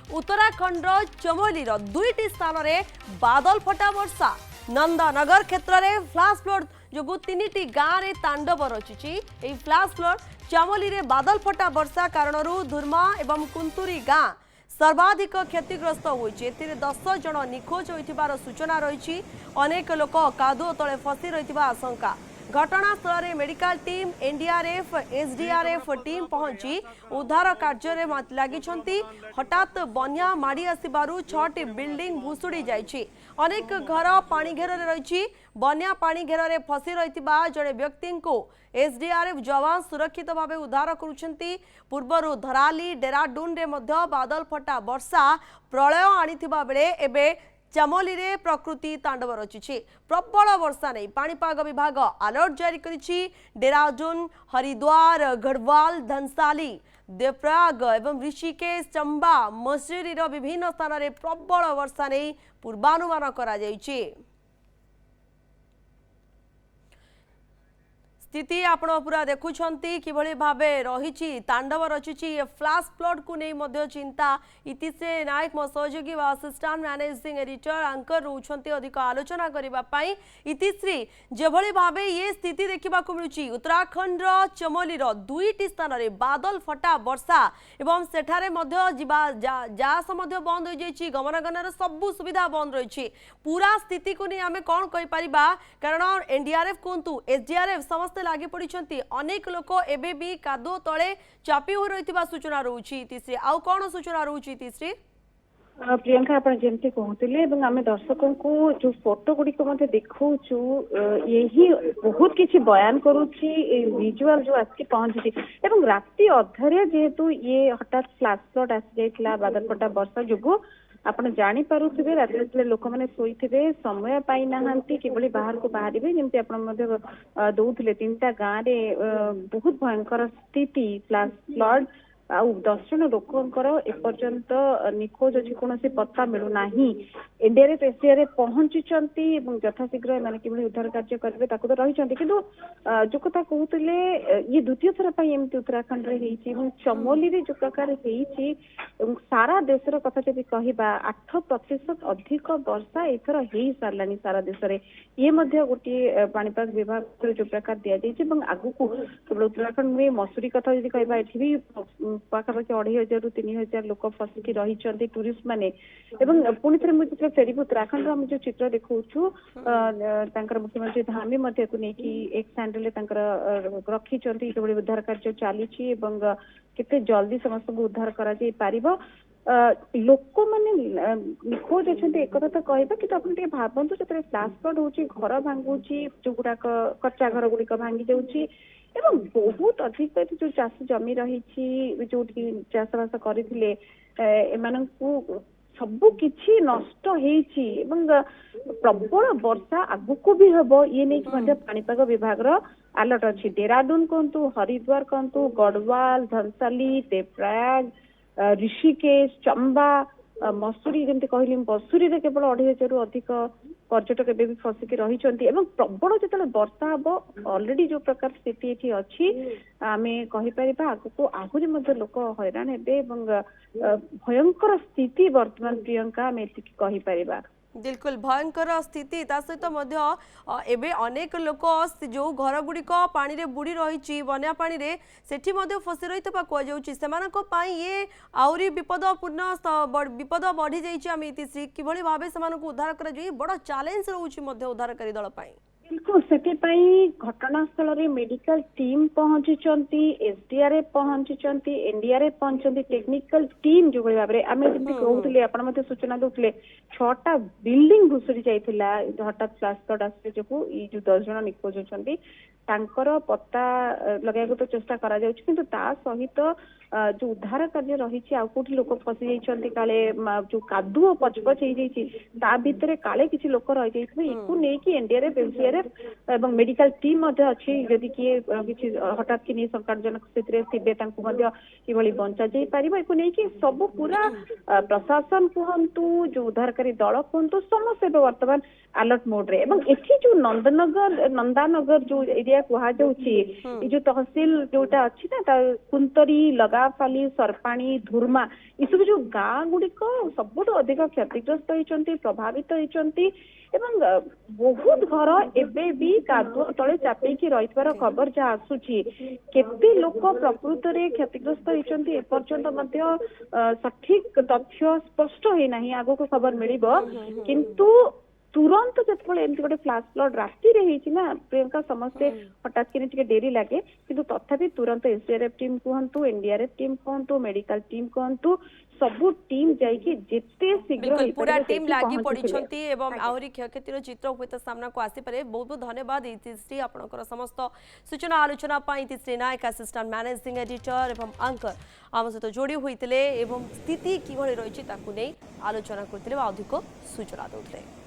उत्तराखंड चमोलीर दुईटी स्थान में बादल फटा वर्षा नंदनगर क्षेत्र में फ्लाश फ्लड जो तीन गाँव में तांडव रचिछि। फ्लाश फ्लड चामोली में बादल फटा वर्षा कारण धुर्मा एवं कुंतुरी गाँ सर्वाधिक क्षतिग्रस्त होइछि। 10 जन निखोज होइथिबार सूचना रही। अनेक लोक कादुओ तले फसी रही आशंका। घटनास्थल में medical team NDRF SDRF team पहुंची उद्धार कार्य लगी। हठात बन्या माड़ी आसबारु 6टी बिल्डिंग भुशुड़ी जाइछि। अनेक घर पानी घेर रही। बन्या पानी घेर फसी रही जड़े व्यक्ति को एसडीआरएफ जवान सुरक्षित भाव उद्धार करुछंती। पूर्वर धराली डेराडून रे मध्य बादल फटा वर्षा प्रलय आनिथिबा बेले एबे चामोली रे प्रकृति तांडव रचिछि। प्रबल वर्षा नहीं पाणीपाग विभाग अलर्ट जारी करिछि। डेराडून हरिद्वार गढ़वाल धनसाली देवप्रयाग एवं ऋषिकेश चंबा मसूरी विभिन्न स्थान में प्रबल वर्षा नहीं पूर्वानुमान करा जाइछि। स्थिति आपण पूरा देखुछंती किभଳି भाबे रहिछि तांडव रचिछि। फ्लाश फ्लड को नहीं मध्य चिंता। इतिश्री नायक मो सहयोगी व असिस्टेंट मैनेजिंग एडिटर एंकर रहउछंती अधिक आलोचना करिबा पई। इतिश्री जेभଳି भाबे ये स्थिति देखिबा को मिलुछि उत्तराखंड चमोलीर दुईटी स्थान रे बादल फटा वर्षा एवं सेठारे मध्य जीवा जास मध्य बंद हो जाइछि। गमनागमन सब सुविधा बंद रही। पूरा स्थिति को नहीं आमे कोन कहि परिबा कारण एनडीआरएफ कोंतु एसडीआरएफ समस्त लगी पड़ी। अनेक लोक एबे भी कादो तले चापी हो रही सूचना रोची। तीसरी आउ कौन सूचना रोची तीसरी प्रियंका आप जमी कहते आम दर्शकों को जो फोटो गुड़िक देखु यही बहुत किसी बयान करुच्ची विजुआल जो आसिक पहुंची राति अधरे जेहेतु ये हठात फ्लाश फ्लड आसी जाइए बादल फटा वर्षा जो आपण जानी पारुथिबे राति लोक मैंने शोथे समय पाई नाहांती किभଳି बाहर को बाहर जमी आप दौले 3टा गाँव में बहुत भयंकर स्थिति फ्लाश फ्लड आउ 10 जन लोकंकर एपर्यंत निखोज अच्छी कौन पत्ता मिलूना। एनडीआरएफ एसडीआरएफ पहुंची यथाशीघ्र एम कि उद्धार कार्य करेंगे तो रही कि जो कथा कहते ये द्वितीय थर एमती उत्तराखंड में चमोली जो प्रकार सारा देशर कथा जब कहवा 8% अधिक वर्षा एथर हो सारा सारा देश में ये गोटे पाणीपाग विभाग जो प्रकार दि जाए आगु केवल उत्तराखंड में मसूरी कथा जब कहवा ये पाखापाखि 2500 ରୁ 3000 लोक फसिकी रही टूरिस्ट माने पुणी थे मुझे फेरी उत्तराखंड आम जो चित्र देखु मुख्यमंत्री धामी को लेकिन एक सैंडल रखी उद्धार कार्य चली केते जल्दी समस्त को उद्धार करा जाई पारिबो। लोक मैंने निखोज अच्छा एक तो कहबा कि आप भावतु जो फ्लाश फ्लड हो घर भांगुची जो गुड़ाक कच्चा घर गुड़िक भांगी जाऊँगी बहुत अधिक जो चाष जमी रही जो चाषबास करते सबु किछि नष्ट होइछि प्रबल वर्षा आगुक भी हम ये नहीं पाणीपाग विभाग अलर्ट अच्छी। डेराडून कहतु हरिद्वार कहतु गढ़वाल धनसाली देवप्रयाग ऋषिकेश चंबा मसूरी जमी कहली मसूरी केवल 2500 ରୁ अधिक पर्यटक एवं भी फसिकी रही प्रबल जो वर्षा हम अलरेडी जो प्रकार स्थिति ये अच्छी आम कहीपर आगको आहरी लोक हैरान हे भयंकर स्थिति वर्तमान प्रियंका आम एति कहीपर। बिल्कुल भयंकर स्थिति सहित एबे अनेक लोक जो घर गुड़िक पानी रे बुड़ी रही बन्या पानी रे सेठी फसी रही कहुच्छी ये आहरी विपदपूर्ण विपद बढ़ी जाइए। इतिश्री किभଳି भाबे उद्धार कर बड़ चैलेंज रोचे उद्धारकारी दल पाई। बिल्कुल से घटनास्थल में मेडिकल टीम पहुंची एसडीआरएफ पहुंची एनडीआरएफ पहुंची टेक्निकल टीम जो भाव में आम जमी कहते आप सूचना दूसरे 6टा बिल्डिंग भुशुड़ी जाइला हठात फ्लाश फ्लड आस जो 10 जन निखोज होती पत्ता लगे तो चेष्टा करा किंतु ता सहित जो उद्धार कार्य रही आउट लोक फसी जाइए काले जो कादुओ पचपच हो भितर काले किसी लोक रही नहीं एनडीआरएफ एसडीआरएफ ଏବଂ ମେଡିକାଲ ଟିମ୍ ମଧ୍ୟ ଅଛି ଯଦି କିଏ କିଛି ହଠାତ୍ କିନି ସଂକଟଜନକ ସ୍ଥିତିରେ ଥିବେ ତାଙ୍କୁ ମଧ୍ୟ କିଭଳି ବଞ୍ଚାଯାଇ ପାରିବ ଏକୁ ନେଇକି ସବୁ ପୁରା ପ୍ରଶାସନ କୁହନ୍ତୁ ଯୋଉ ଉଦ୍ଧାରକାରୀ ଦଳ କୁହନ୍ତୁ ସମସ୍ତେ ଏବେ ବର୍ତ୍ତମାନ ଆଲର୍ଟ ମୋଡରେ ଏବଂ ଏଠି ଯୋଉ ନନ୍ଦାନଗର ଯୋଉ ଏରିଆ କୁହାଯାଉଛି ଏଇ ଯୋଉ ତହସିଲ ଯୋଉଟା ଅଛି ନା ତା କୁନ୍ତରୀ ଲଗାଫାଲି ସରପାଣି ଧୁର୍ମା ଏସବୁ ଯୋଉ ଗାଁ ଗୁଡିକ ସବୁଠୁ ଅଧିକ କ୍ଷତିଗ୍ରସ୍ତ ହେଇଛନ୍ତି ପ୍ରଭାବିତ ହେଇଛନ୍ତି ଏବଂ ବହୁତ ଘର ଏବେ ବି କାଦୁଅ ତଳେ ଚାପିକି ରହିଥିବାର ଖବର ଯାହା ଆସୁଛି କେତେ ଲୋକ ପ୍ରକୃତରେ କ୍ଷତିଗ୍ରସ୍ତ ହେଇଛନ୍ତି ଏପର୍ଯ୍ୟନ୍ତ ମଧ୍ୟ ସଠିକ ତଥ୍ୟ ସ୍ପଷ୍ଟ ହେଇନାହିଁ ଆଗକୁ ଖବର ମିଳିବ କିନ୍ତୁ ତୁରନ୍ତ ଯେତେବେଳେ ଏମିତି ଗୋଟେ ଫ୍ଲାଶ ଫ୍ଲଡ୍ ରାତିରେ ହେଇଛି ନା ପ୍ରିୟଙ୍କା ସମସ୍ତେ ହଠାତ୍ କିନି ଟିକେ ଡେରି ଲାଗେ କିନ୍ତୁ ତଥାପି ତୁରନ୍ତ ଏସଡିଆରଏଫ ଟିମ୍ କୁହନ୍ତୁ ଏନଡିଆରଏଫ ଟିମ୍ କୁହନ୍ତୁ ମେଡିକାଲ ଟିମ୍ କୁହନ୍ତୁ ସବୁ ଟିମ୍ ଯାଇକି ଯେତେ ଶୀଘ୍ର बिल्कुल पूरा ହେଇପାରିବ टीम ସେଇଠି लागी ପହଞ୍ଚିଥିଲେ। पड़ी एवं आहरी क्षयक्षतिर चित्र हुए सामना को आसीपे बहुत बहुत धन्यवाद इतिश्री आपनकर समस्त सूचना आलोचना इतिश्री नायक असिस्टेंट मैनेजिंग एडिटर एवं अंकर आम सहित जोड़ी होते स्थिति किभली रही आलोचना करते अधिक सूचना देते।